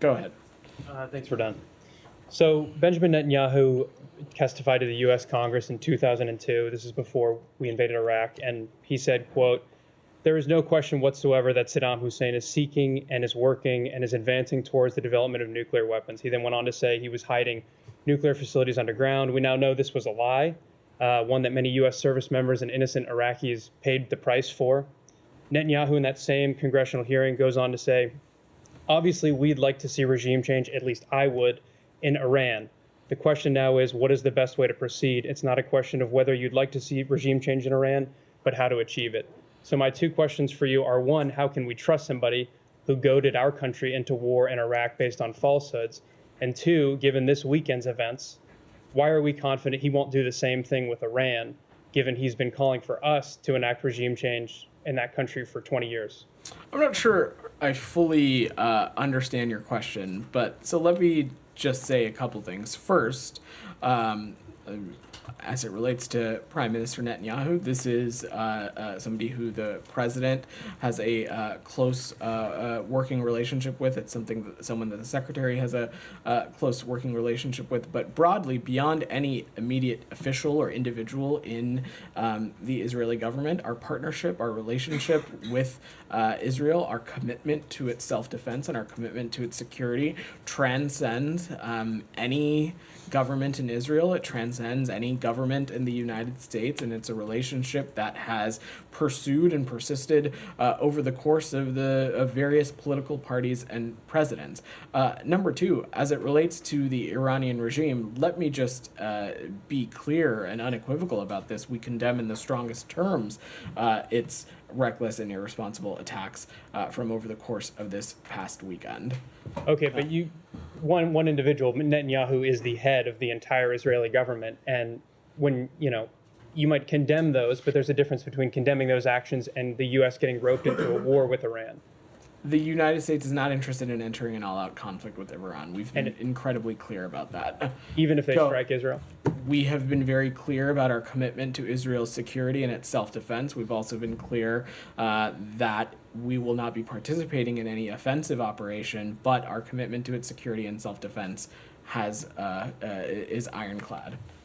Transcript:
Go ahead. Thanks, Vedant. So Benjamin Netanyahu testified to the U.S. Congress in 2002. This is before we invaded Iraq, and he said, quote, "There is no question whatsoever that Saddam Hussein is seeking and is working and is advancing towards the development of nuclear weapons." He then went on to say he was hiding nuclear facilities underground. We now know this was a lie, one that many U.S. service members and innocent Iraqis paid the price for. Netanyahu, in that same congressional hearing, goes on to say, "Obviously, we'd like to see regime change, at least I would, in Iran. The question now is, what is the best way to proceed? It's not a question of whether you'd like to see regime change in Iran, but how to achieve it." So my two questions for you are, one, how can we trust somebody who goaded our country into war in Iraq based on falsehoods? And two, given this weekend's events, why are we confident he won't do the same thing with Iran, given he's been calling for us to enact regime change in that country for 20 years? I'm not sure I fully understand your question, but so let me just say a couple things. First, as it relates to Prime Minister Netanyahu, this is somebody who the president has a close working relationship with. It's someone that the secretary has a close working relationship with. But broadly, beyond any immediate official or individual in the Israeli government, our partnership, our relationship with Israel, our commitment to its self-defense and our commitment to its security transcends any government in Israel. It transcends any government in the United States, and it's a relationship that has pursued and persisted over the course of various political parties and presidents. Number two, as it relates to the Iranian regime, let me just be clear and unequivocal about this. We condemn in the strongest terms its reckless and irresponsible attacks from over the course of this past weekend. Okay, but one individual, Netanyahu, is the head of the entire Israeli government, and when you might condemn those, but there's a difference between condemning those actions and the U.S. getting roped into a war with Iran. The United States is not interested in entering an all-out conflict with Iran. We've been incredibly clear about that. Even if they strike Israel? We have been very clear about our commitment to Israel's security and its self-defense. We've also been clear that we will not be participating in any offensive operation, but our commitment to its security and self-defense is ironclad.